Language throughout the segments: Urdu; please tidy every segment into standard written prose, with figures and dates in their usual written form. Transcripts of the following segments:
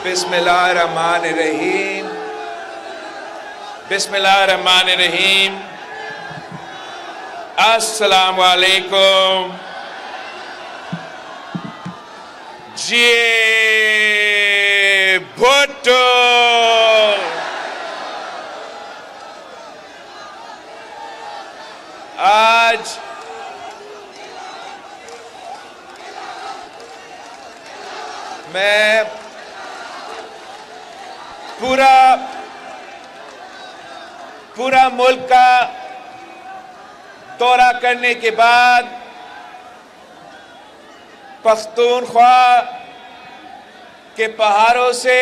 بسم اللہ الرحمن الرحیم بسم اللہ الرحمن الرحیم السلام علیکم جی بھٹو آج میں پورا ملک کا دورہ کرنے کے بعد پختونخوا کے پہاڑوں سے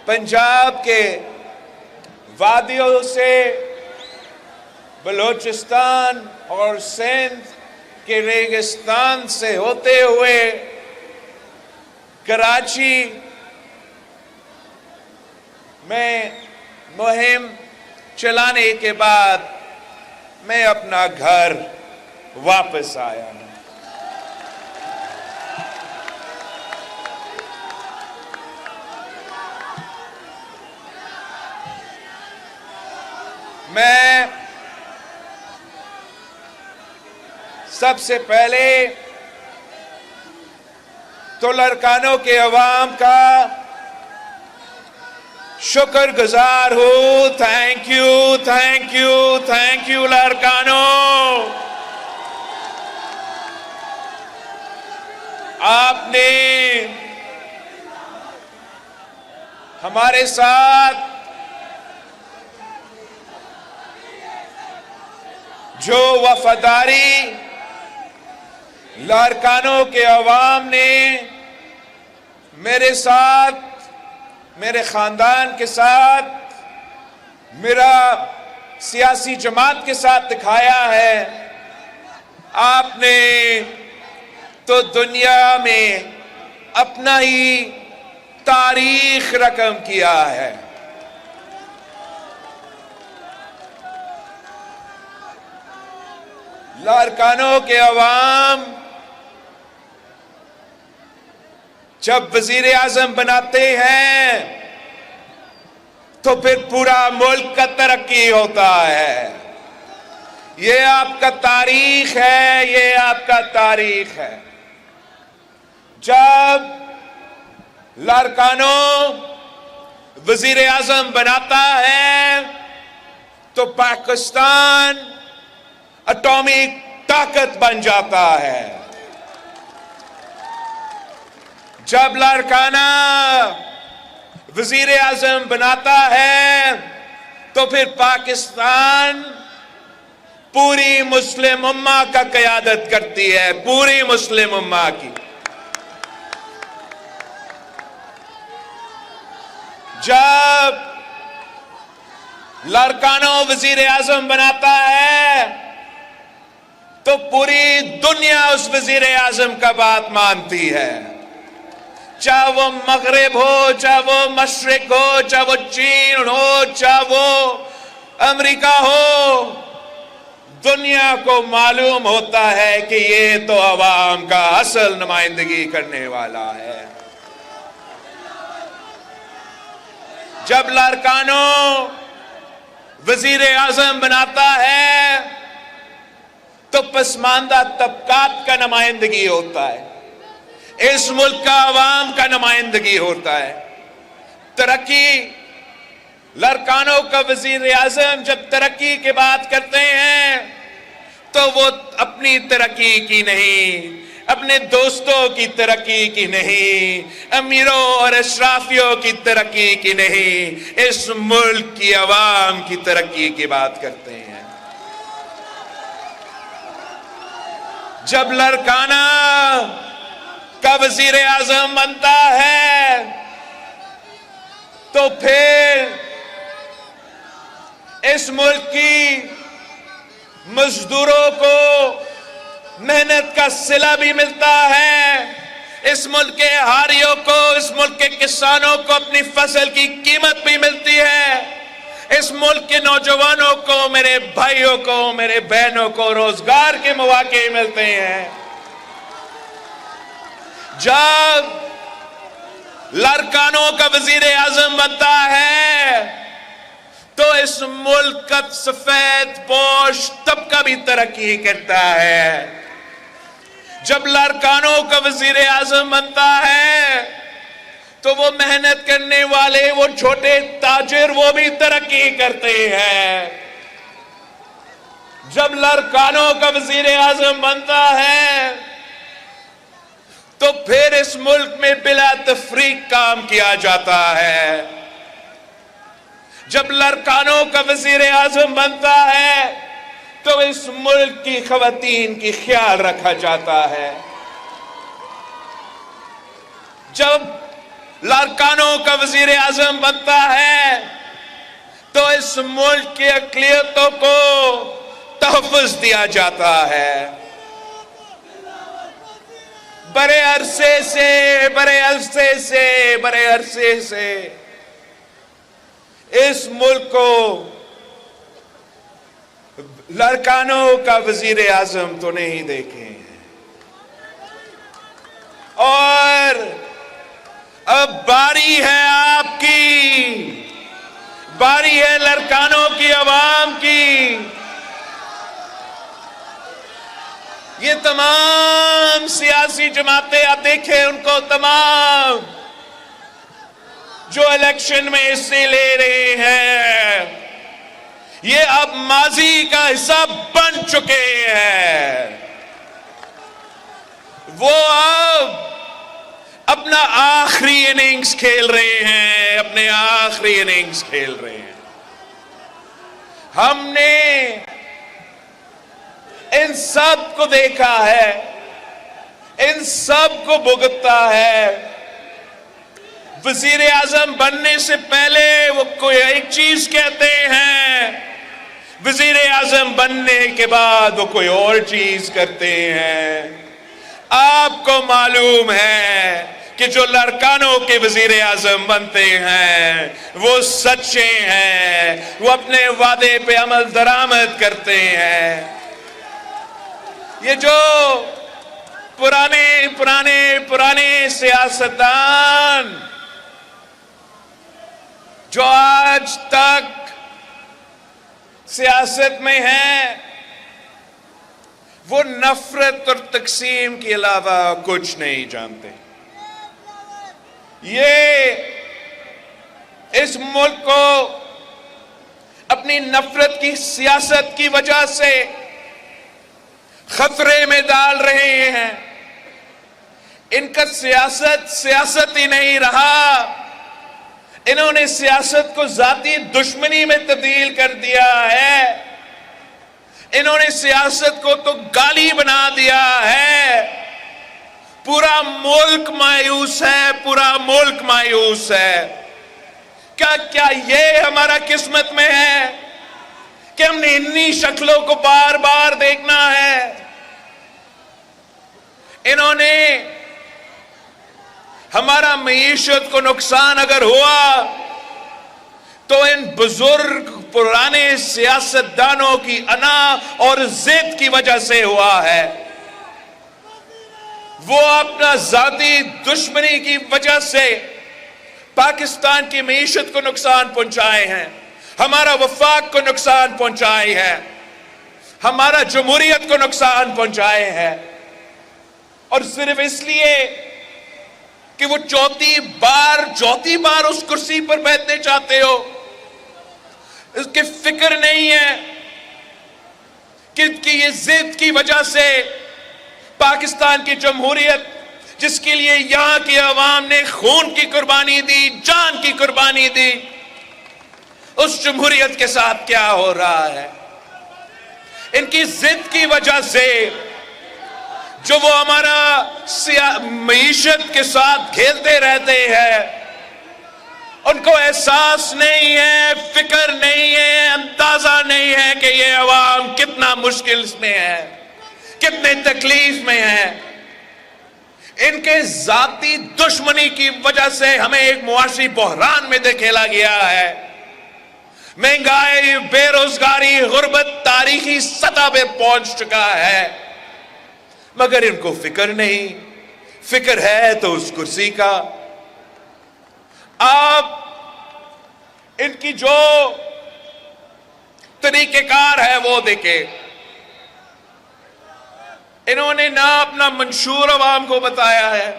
پنجاب کے وادیوں سے بلوچستان اور سندھ کے ریگستان سے ہوتے ہوئے کراچی میں مہم چلانے کے بعد میں اپنا گھر واپس آیا ہوں۔ میں سب سے پہلے تو لارکانوں کے عوام کا شکر گزار ہوں۔ Thank you thank you thank you لارکانوں، آپ نے ہمارے ساتھ جو وفاداری لارکانوں کے عوام نے میرے ساتھ، میرے خاندان کے ساتھ، میرا سیاسی جماعت کے ساتھ دکھایا ہے، آپ نے تو دنیا میں اپنا ہی تاریخ رقم کیا ہے۔ لارکانوں کے عوام جب وزیر اعظم بناتے ہیں تو پھر پورا ملک کا ترقی ہوتا ہے۔ یہ آپ کا تاریخ ہے، یہ آپ کا تاریخ ہے۔ جب لارکانوں وزیر اعظم بناتا ہے تو پاکستان اٹامک طاقت بن جاتا ہے۔ جب لارکانہ وزیر اعظم بناتا ہے تو پھر پاکستان پوری مسلم امہ کا قیادت کرتی ہے، پوری مسلم امہ کی۔ جب لارکانہ وزیر اعظم بناتا ہے تو پوری دنیا اس وزیر اعظم کا بات مانتی ہے، چاہے وہ مغرب ہو، چاہے وہ مشرق ہو، چاہے وہ چین ہو، چاہے وہ امریکہ ہو، دنیا کو معلوم ہوتا ہے کہ یہ تو عوام کا اصل نمائندگی کرنے والا ہے۔ جب لارکانوں وزیر اعظم بناتا ہے تو پسماندہ طبقات کا نمائندگی ہوتا ہے، اس ملک کا عوام کا نمائندگی ہوتا ہے۔ ترقی، لارکانوں کا وزیر اعظم جب ترقی کی بات کرتے ہیں تو وہ اپنی ترقی کی نہیں، اپنے دوستوں کی ترقی کی نہیں، امیروں اور اشرافیوں کی ترقی کی نہیں، اس ملک کی عوام کی ترقی کی بات کرتے ہیں۔ جب لارکانہ کا وزیر اعظم بنتا ہے تو پھر اس ملک کی مزدوروں کو محنت کا صلہ بھی ملتا ہے، اس ملک کے ہاریوں کو، اس ملک کے کسانوں کو اپنی فصل کی قیمت بھی ملتی ہے، اس ملک کے نوجوانوں کو، میرے بھائیوں کو، میرے بہنوں کو روزگار کے مواقع ملتے ہیں۔ جب لارکانوں کا وزیر اعظم بنتا ہے تو اس ملک کا سفید پوش طبقہ بھی ترقی کرتا ہے. جب لارکانوں کا وزیر اعظم بنتا ہے تو وہ محنت کرنے والے، وہ چھوٹے تاجر، وہ بھی ترقی کرتے ہیں. جب لارکانوں کا وزیر اعظم بنتا ہے تو پھر اس ملک میں بلا تفریق کام کیا جاتا ہے. جب لارکانوں کا وزیر اعظم بنتا ہے تو اس ملک کی خواتین کی خیال رکھا جاتا ہے. جب لارکانوں کا وزیر اعظم بنتا ہے تو اس ملک کی اقلیتوں کو تحفظ دیا جاتا ہے. بڑے عرصے سے اس ملک کو لارکانوں کا وزیر اعظم تو نہیں دیکھے ہیں، اور اب باری ہے آپ کی، باری ہے لارکانوں کی، عوام کی. یہ تمام سیاسی جماعتیں آپ دیکھیں ان کو، تمام جو الیکشن میں حصے لے رہے ہیں، یہ اب ماضی کا حصہ بن چکے ہیں. وہ اب اپنا آخری اننگز کھیل رہے ہیں، اپنے آخری اننگز کھیل رہے ہیں. ہم نے ان سب کو دیکھا ہے، ان سب کو بھگتتا ہے. وزیر اعظم بننے سے پہلے وہ کوئی ایک چیز کہتے ہیں، وزیر اعظم بننے کے بعد وہ کوئی اور چیز کرتے ہیں. آپ کو معلوم ہے کہ جو لارکانوں کے وزیر اعظم بنتے ہیں وہ سچے ہیں، وہ اپنے وعدے پہ عمل درآمد کرتے ہیں. یہ جو پرانے سیاستدان جو آج تک سیاست میں ہیں، وہ نفرت اور تقسیم کے علاوہ کچھ نہیں جانتے. یہ اس ملک کو اپنی نفرت کی سیاست کی وجہ سے خطرے میں ڈال رہے ہیں. ان کا سیاست ہی نہیں رہا، انہوں نے سیاست کو ذاتی دشمنی میں تبدیل کر دیا ہے. انہوں نے سیاست کو تو گالی بنا دیا ہے. پورا ملک مایوس ہے، پورا ملک مایوس ہے. کیا یہ ہمارا قسمت میں ہے کہ ہم نے انہی شکلوں کو بار بار دیکھنا ہے؟ انہوں نے ہمارا معیشت کو نقصان اگر ہوا تو ان بزرگ پرانے سیاستدانوں کی انا اور ضد کی وجہ سے ہوا ہے. وہ اپنا ذاتی دشمنی کی وجہ سے پاکستان کی معیشت کو نقصان پہنچائے ہیں، ہمارا وفاق کو نقصان پہنچائے ہیں، ہمارا جمہوریت کو نقصان پہنچائے ہیں. اور صرف اس لیے کہ وہ چوتھی بار اس کرسی پر بیٹھنے چاہتے ہو، اس کی فکر نہیں ہے کہ یہ ضد کی وجہ سے پاکستان کی جمہوریت، جس کے لیے یہاں کی عوام نے خون کی قربانی دی، جان کی قربانی دی، اس جمہوریت کے ساتھ کیا ہو رہا ہے. ان کی ضد کی وجہ سے جو وہ ہمارا معیشت کے ساتھ کھیلتے رہتے ہیں، ان کو احساس نہیں ہے، فکر نہیں ہے، اندازہ نہیں ہے کہ یہ عوام کتنا مشکل میں ہے، کتنے تکلیف میں ہے. ان کے ذاتی دشمنی کی وجہ سے ہمیں ایک معاشی بحران میں دھکیلا گیا ہے. مہنگائی، بے روزگاری، غربت تاریخی سطح پہ پہنچ چکا ہے، مگر ان کو فکر نہیں. فکر ہے تو اس کرسی کا، آپ ان کی جو طریقہ کار ہے وہ دیکھیں. انہوں نے نہ اپنا منشور عوام کو بتایا ہے،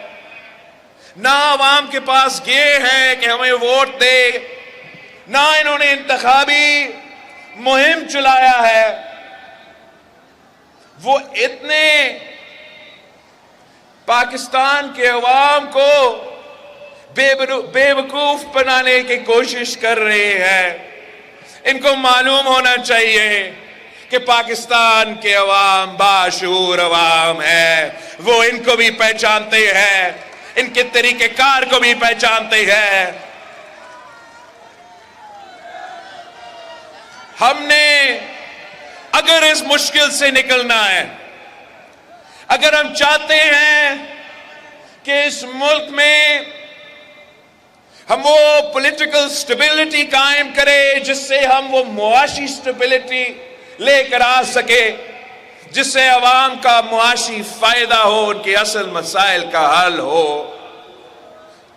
نہ عوام کے پاس گئے ہیں کہ ہمیں ووٹ دے، نہ انہوں نے انتخابی مہم چلایا ہے. وہ اتنے پاکستان کے عوام کو بے وقوف بنانے کی کوشش کر رہے ہیں. ان کو معلوم ہونا چاہیے کہ پاکستان کے عوام باشعور عوام ہے. وہ ان کو بھی پہچانتے ہیں، ان کے طریقہ کار کو بھی پہچانتے ہیں. ہم نے اگر اس مشکل سے نکلنا ہے، اگر ہم چاہتے ہیں کہ اس ملک میں ہم وہ پولیٹیکل سٹیبلٹی قائم کرے جس سے ہم وہ معاشی سٹیبلٹی لے کر آ سکے، جس سے عوام کا معاشی فائدہ ہو، ان کے اصل مسائل کا حل ہو،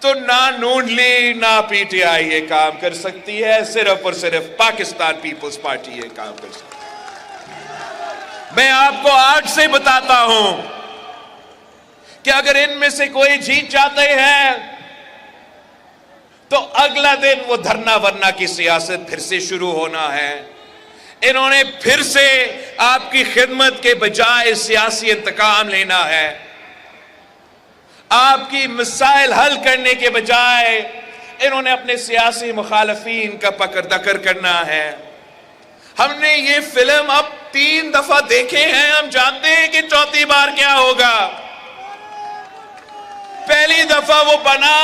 تو نہ نون لیگ نہ پی ٹی آئی یہ کام کر سکتی ہے. صرف اور صرف پاکستان پیپلز پارٹی یہ کام کر سکتی ہے. میں آپ کو آج سے بتاتا ہوں کہ اگر ان میں سے کوئی جیت جاتے ہیں تو اگلا دن وہ دھرنا ورنا کی سیاست پھر سے شروع ہونا ہے. انہوں نے پھر سے آپ کی خدمت کے بجائے سیاسی انتقام لینا ہے. آپ کی مسائل حل کرنے کے بجائے انہوں نے اپنے سیاسی مخالفین کا پکڑ دکڑ کرنا ہے. ہم نے یہ فلم اب 3 دفعہ دیکھے ہیں، ہم جانتے ہیں کہ چوتھی بار کیا ہوگا. پہلی دفعہ وہ بنا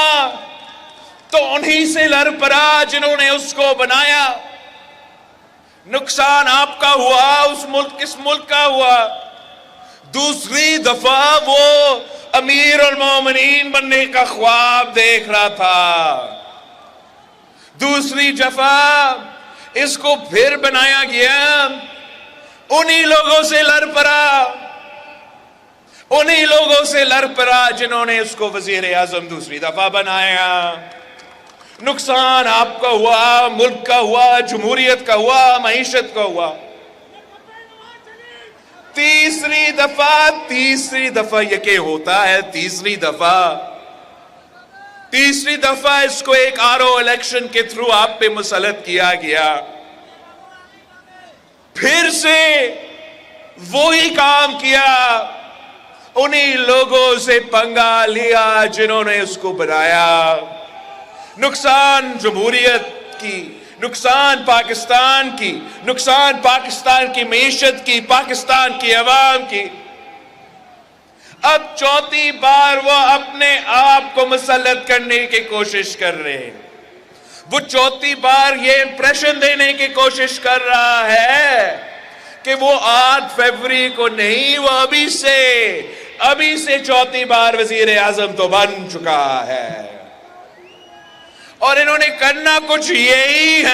تو انہی سے لڑ پڑا جنہوں نے اس کو بنایا. نقصان آپ کا ہوا، اس ملک کا ہوا. دوسری دفعہ وہ امیر المومنین بننے کا خواب دیکھ رہا تھا. دوسری دفعہ اس کو پھر بنایا گیا، انہی لوگوں سے لڑ پڑا جنہوں نے اس کو وزیر اعظم دوسری دفعہ بنایا. نقصان آپ کا ہوا، ملک کا ہوا، جمہوریت کا ہوا، معیشت کا ہوا. تیسری دفعہ یہ کہ ہوتا ہے، تیسری دفعہ اس کو ایک آرو الیکشن کے تھرو آپ پہ مسلط کیا گیا. پھر سے وہی کام کیا، انہی لوگوں سے پنگا لیا جنہوں نے اس کو بنایا. نقصان جمہوریت کی، نقصان پاکستان کی، نقصان پاکستان کی معیشت کی، پاکستان کی عوام کی. اب چوتھی بار وہ اپنے آپ کو مسلط کرنے کی کوشش کر رہے ہیں. وہ چوتھی بار یہ امپریشن دینے کی کوشش کر رہا ہے کہ وہ 8 فروری کو نہیں، وہ ابھی سے چوتھی بار وزیر اعظم تو بن چکا ہے. اور انہوں نے کرنا کچھ یہی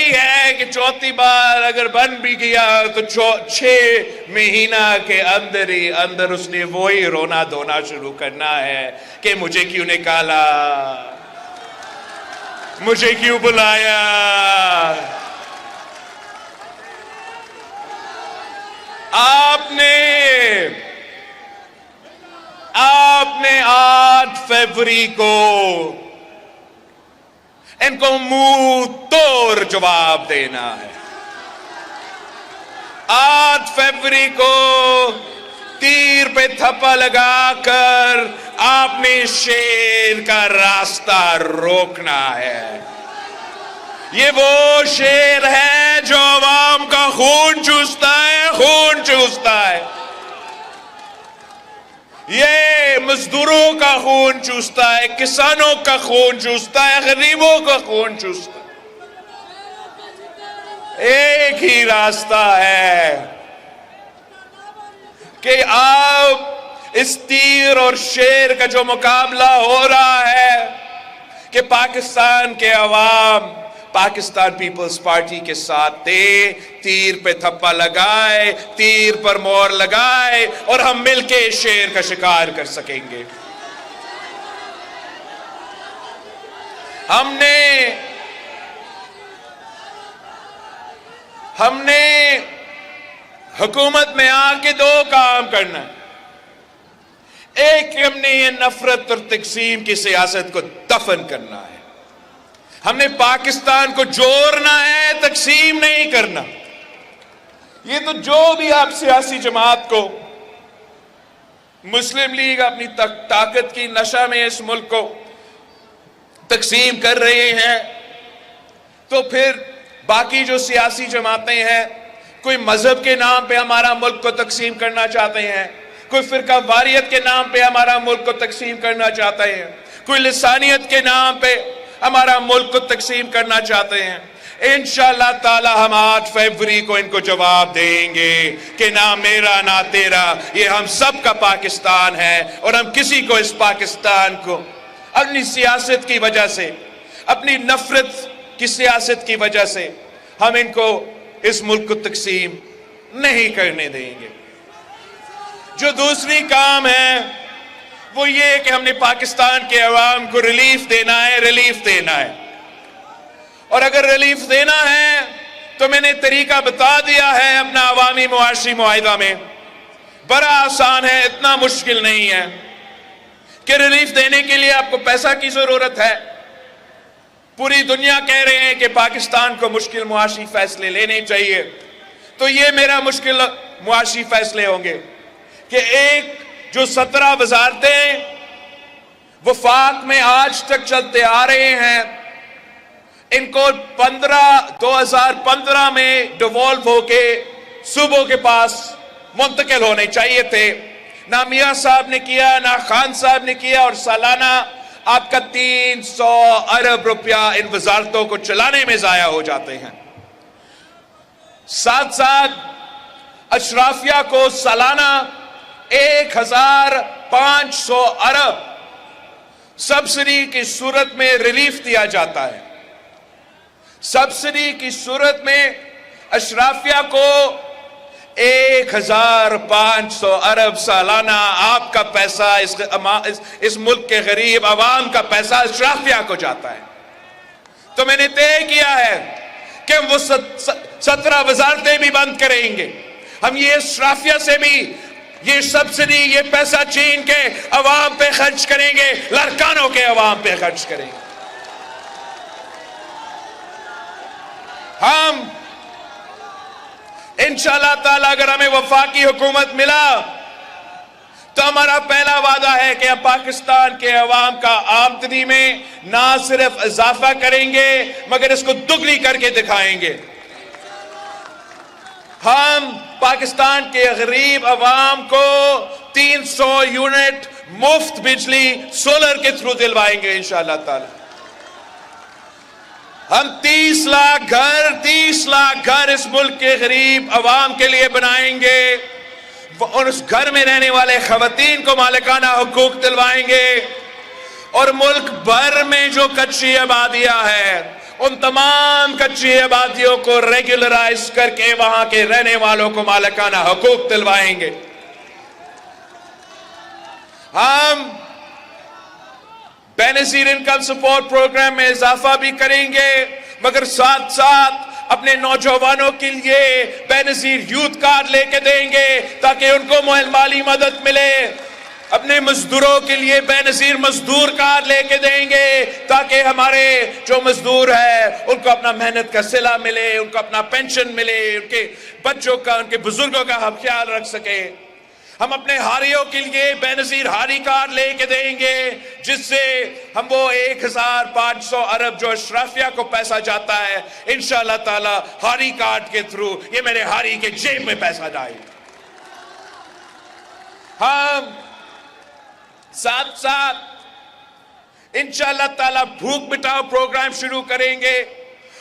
ہے کہ چوتھی بار اگر بن بھی گیا تو 6 مہینہ کے اندر اس نے وہی رونا دھونا شروع کرنا ہے کہ مجھے کیوں نکالا، مجھے کیوں بلایا. آپ نے 8 فروری کو ان کو منہ توڑ جواب دینا ہے. 8 فروری کو تیر پہ تھپا لگا کر آپ نے شیر کا راستہ روکنا ہے. یہ وہ شیر ہے جو عوام کا خون چوستا ہے. یہ مزدوروں کا خون چوستا ہے، کسانوں کا خون چوستا ہے، غریبوں کا خون چوستا ہے. ایک ہی راستہ ہے کہ آپ اس تیر اور شیر کا جو مقابلہ ہو رہا ہے کہ پاکستان کے عوام پاکستان پیپلز پارٹی کے ساتھ تھے، تیر پہ تھپا لگائے، تیر پر مور لگائے اور ہم مل کے شیر کا شکار کر سکیں گے. ہم نے حکومت میں آ کے دو کام کرنا ہے. ایک، ہم نے یہ نفرت اور تقسیم کی سیاست کو دفن کرنا ہے. ہم نے پاکستان کو جوڑنا ہے، تقسیم نہیں کرنا. یہ تو جو بھی آپ سیاسی جماعت کو، مسلم لیگ اپنی طاقت کی نشہ میں اس ملک کو تقسیم کر رہے ہیں، تو پھر باقی جو سیاسی جماعتیں ہیں، کوئی مذہب کے نام پہ ہمارا ملک کو تقسیم کرنا چاہتے ہیں، کوئی فرقہ واریت کے نام پہ ہمارا ملک کو تقسیم کرنا چاہتے ہیں، کوئی لسانیت کے نام پہ ہمارا ملک کو تقسیم کرنا چاہتے ہیں. انشاءاللہ تعالی ہم 8 فروری کو ان کو جواب دیں گے کہ نہ میرا نہ تیرا، یہ ہم سب کا پاکستان ہے، اور ہم کسی کو اس پاکستان کو اپنی سیاست کی وجہ سے، اپنی نفرت کی سیاست کی وجہ سے ہم ان کو اس ملک کو تقسیم نہیں کرنے دیں گے. جو دوسری کام ہے وہ یہ کہ ہم نے پاکستان کے عوام کو ریلیف دینا ہے. اور اگر ریلیف دینا ہے تو میں نے طریقہ بتا دیا ہے اپنا عوامی معاشی معاہدہ میں. بڑا آسان ہے، اتنا مشکل نہیں ہے کہ ریلیف دینے کے لیے آپ کو پیسہ کی ضرورت ہے. پوری دنیا کہہ رہے ہیں کہ پاکستان کو مشکل معاشی فیصلے لینے چاہیے، تو یہ میرا مشکل معاشی فیصلے ہوں گے کہ ایک جو 17 وزارتیں وفاق میں آج تک چلتے آ رہے ہیں، ان کو 2015 میں ڈیوالو ہو کے صوبوں کے پاس منتقل ہونے چاہیے تھے. نہ میاں صاحب نے کیا، نہ خان صاحب نے کیا، اور سالانہ آپ کا 300 ارب روپیہ ان وزارتوں کو چلانے میں ضائع ہو جاتے ہیں. ساتھ ساتھ اشرافیہ کو سالانہ 1500 ارب سبسڈی کی صورت میں ریلیف دیا جاتا ہے. سبسڈی کی صورت میں اشرافیہ کو 1500 ارب سالانہ آپ کا پیسہ، اس ملک کے غریب عوام کا پیسہ اشرافیہ کو جاتا ہے. تو میں نے طے کیا ہے کہ ہم وہ 17 وزارتیں بھی بند کریں گے. ہم یہ اشرافیہ سے بھی یہ سبسڈی، یہ پیسہ چھین کے عوام پہ خرچ کریں گے، لڑکانوں کے عوام پہ خرچ کریں گے. ہم انشاءاللہ تعالی اگر ہمیں وفاقی حکومت ملا تو ہمارا پہلا وعدہ ہے کہ ہم پاکستان کے عوام کا آمدنی میں نہ صرف اضافہ کریں گے مگر اس کو دگنی کر کے دکھائیں گے. ہم پاکستان کے غریب عوام کو 300 یونٹ مفت بجلی سولر کے تھرو دلوائیں گے انشاءاللہ تعالی. ہم 30 لاکھ گھر اس ملک کے غریب عوام کے لیے بنائیں گے، اور اس گھر میں رہنے والے خواتین کو مالکانہ حقوق دلوائیں گے. اور ملک بھر میں جو کچی آبادیاں ہیں ان تمام کچی آبادیوں کو ریگولرائز کر کے وہاں کے رہنے والوں کو مالکانہ حقوق دلوائیں گے. ہم بے نظیر انکم سپورٹ پروگرام میں اضافہ بھی کریں گے، مگر ساتھ ساتھ اپنے نوجوانوں کے لیے بے نظیر یوتھ کارڈ لے کے دیں گے تاکہ ان کو مالی مدد ملے. اپنے مزدوروں کے لیے بے نظیر مزدور کارڈ لے کے دیں گے تاکہ ہمارے جو مزدور ہیں ان کو اپنا محنت کا صلہ ملے، ان کو اپنا پینشن ملے، ان کے بچوں کا، ان کے بزرگوں کا ہم خیال رکھ سکے. ہم اپنے ہاریوں کے لیے بے نظیر ہاری کارڈ لے کے دیں گے جس سے ہم وہ 1500 ارب جو اشرافیہ کو پیسہ جاتا ہے انشاءاللہ تعالی ہاری کارڈ کے تھرو یہ میرے ہاری کے جیب میں پیسہ جائے. ہم ساتھ ساتھ انشاءاللہ تعالی بھوک مٹاؤ پروگرام شروع کریں گے،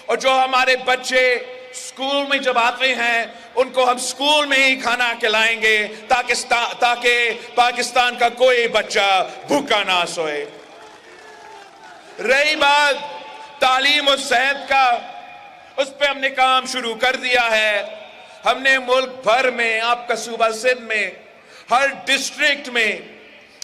اور جو ہمارے بچے اسکول میں جب آتے ہیں ان کو ہم اسکول میں ہی کھانا کھلائیں گے تاکہ پاکستان کا کوئی بچہ بھوکا نہ سوئے. رہی بات تعلیم و صحت کا، اس پہ ہم نے کام شروع کر دیا ہے. ہم نے ملک بھر میں، آپ کا صوبہ سندھ میں ہر ڈسٹرکٹ میں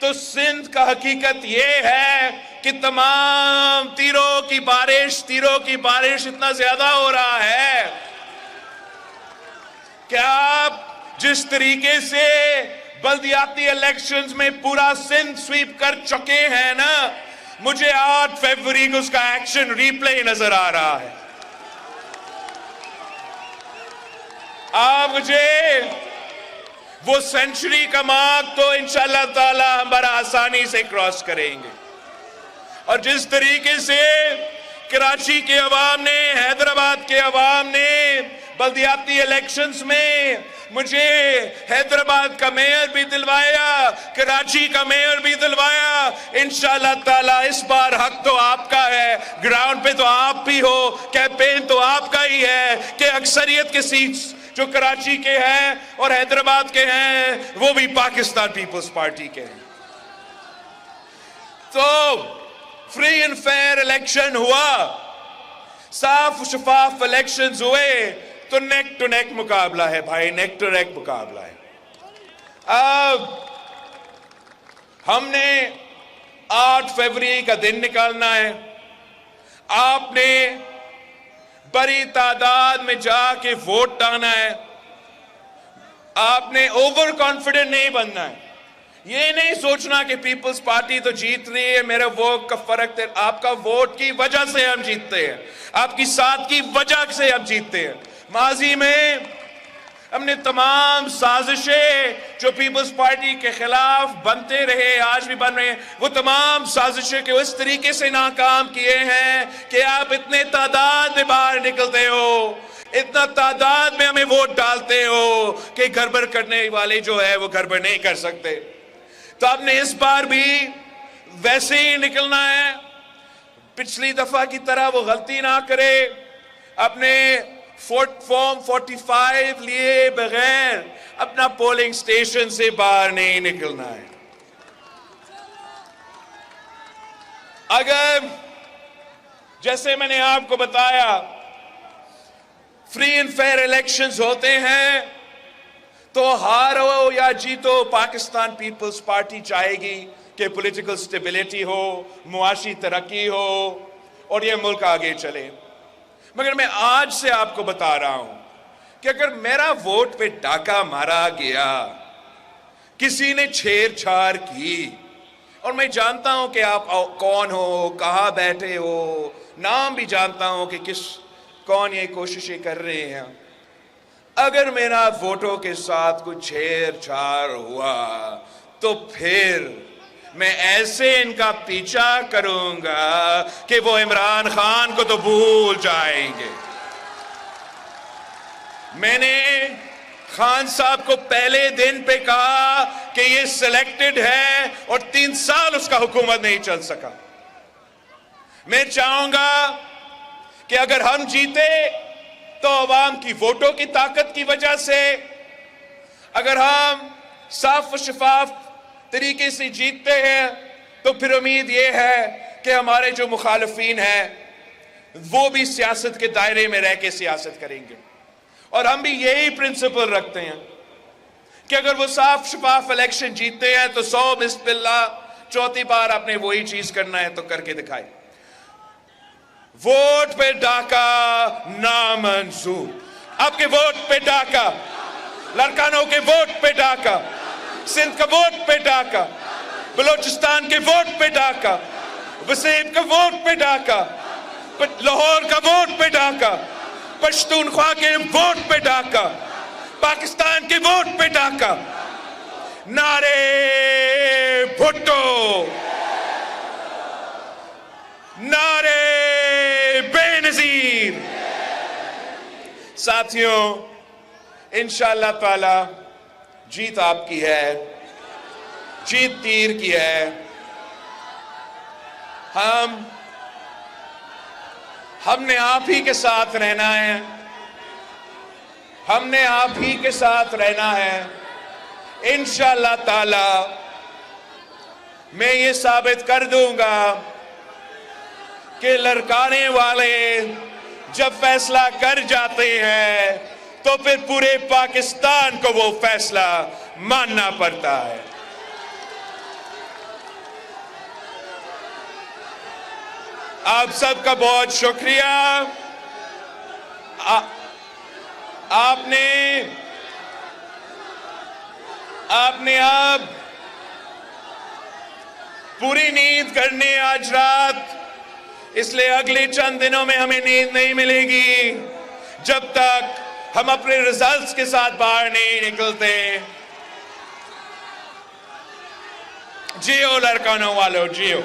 تو سندھ کا حقیقت یہ ہے کہ تمام تیروں کی بارش اتنا زیادہ ہو رہا ہے کہ آپ جس طریقے سے بلدیاتی الیکشنز میں پورا سندھ سویپ کر چکے ہیں نا، مجھے 8 فروری کو اس کا ایکشن ریپلے نظر آ رہا ہے. آپ مجھے وہ سینچری کا مارک تو انشاءاللہ تعالی ہم بڑا آسانی سے کراس کریں گے. اور جس طریقے سے کراچی کے عوام نے، حیدرآباد کے عوام نے بلدیاتی الیکشنز میں مجھے حیدرآباد کا میئر بھی دلوایا، کراچی کا میئر بھی دلوایا، انشاءاللہ تعالی اس بار حق تو آپ کا ہے، گراؤنڈ پہ تو آپ بھی ہو، کیمپین تو آپ کا ہی ہے کہ اکثریت کے سیٹس جو کراچی کے ہیں اور حیدرآباد کے ہیں وہ بھی پاکستان پیپلز پارٹی کے ہیں. تو فری اینڈ فیئر الیکشن ہوا، صاف و شفاف الیکشنز ہوئے تو نیک ٹو نیک مقابلہ ہے بھائی، نیک ٹو نیک مقابلہ ہے. اب ہم نے 8 فروری کا دن نکالنا ہے. آپ نے بڑی تعداد میں جا کے ووٹ ڈالنا ہے. آپ نے اوور کانفیڈنٹ نہیں بننا ہے. یہ نہیں سوچنا کہ پیپلز پارٹی تو جیت رہی ہے، میرا ووٹ کا فرق ہے. آپ کا ووٹ کی وجہ سے ہم جیتتے ہیں، آپ کی ساتھ کی وجہ سے ہم جیتتے ہیں. ماضی میں ہم نے تمام سازشیں جو پیپلز پارٹی کے خلاف بنتے رہے، آج بھی بن رہے ہیں، وہ تمام سازشیں کے اس طریقے سے ناکام کیے ہیں کہ آپ اتنے تعداد میں باہر نکلتے ہو، اتنا تعداد میں ہمیں ووٹ ڈالتے ہو کہ گڑبڑ کرنے والے جو ہے وہ گڑبڑ نہیں کر سکتے. تو آپ نے اس بار بھی ویسے ہی نکلنا ہے، پچھلی دفعہ کی طرح وہ غلطی نہ کرے. اپنے فارم 45 لیے بغیر اپنا پولنگ سٹیشن سے باہر نہیں نکلنا ہے. اگر جیسے میں نے آپ کو بتایا فری اینڈ فیئر الیکشنز ہوتے ہیں تو ہارو یا جیتو پاکستان پیپلز پارٹی چاہے گی کہ پولیٹیکل سٹیبلٹی ہو، معاشی ترقی ہو اور یہ ملک آگے چلے. مگر میں آج سے آپ کو بتا رہا ہوں کہ اگر میرا ووٹ پہ ڈاکہ مارا گیا، کسی نے چھیڑ چھاڑ کی، اور میں جانتا ہوں کہ آپ کون ہو، کہاں بیٹھے ہو، نام بھی جانتا ہوں کہ کون یہ کوششیں کر رہے ہیں، اگر میرا ووٹوں کے ساتھ کچھ چھیڑ چھاڑ ہوا تو پھر میں ایسے ان کا پیچھا کروں گا کہ وہ عمران خان کو تو بھول جائیں گے. میں نے خان صاحب کو پہلے دن پہ کہا کہ یہ سلیکٹڈ ہے اور 3 سال اس کا حکومت نہیں چل سکا. میں چاہوں گا کہ اگر ہم جیتے تو عوام کی ووٹوں کی طاقت کی وجہ سے، اگر ہم صاف و شفاف طریقے سے جیتتے ہیں تو پھر امید یہ ہے کہ ہمارے جو مخالفین ہیں وہ بھی سیاست کے دائرے میں رہ کے سیاست کریں گے. اور ہم بھی یہی پرنسپل رکھتے ہیں کہ اگر وہ صاف شفاف الیکشن جیتتے ہیں تو 100 بسم اللہ 4تھی بار آپ نے وہی چیز کرنا ہے تو کر کے دکھائے. ووٹ پہ ڈاکہ نامنظور. آپ کے ووٹ پہ ڈاکہ، لڑکانوں کے ووٹ پہ ڈاکہ، سندھ کا ووٹ پہ ڈاکہ، بلوچستان کے ووٹ پہ ڈاکہ، وسیم کا ووٹ پہ ڈاکہ، لاہور کا ووٹ پہ ڈاکہ، پشتونخوا کے ووٹ پہ ڈاکہ، پاکستان کے ووٹ پہ ڈاکہ. نعرے بھٹو، نعرے بے نظیر. ساتھیوں، انشاءاللہ تعالی جیت آپ کی ہے، جیت تیر کی ہے. ہم نے آپ ہی کے ساتھ رہنا ہے، ہم نے آپ ہی کے ساتھ رہنا ہے. انشاءاللہ تعالی میں یہ ثابت کر دوں گا کہ لڑکانے والے جب فیصلہ کر جاتے ہیں تو پھر پورے پاکستان کو وہ فیصلہ ماننا پڑتا ہے. آپ سب کا بہت شکریہ. آپ نے اب پوری نیند کرنی آج رات، اس لیے اگلے چند دنوں میں ہمیں نیند نہیں ملے گی جب تک ہم اپنے ریزلٹس کے ساتھ باہر نہیں نکلتے. جیو لڑکانوں والو، جیو.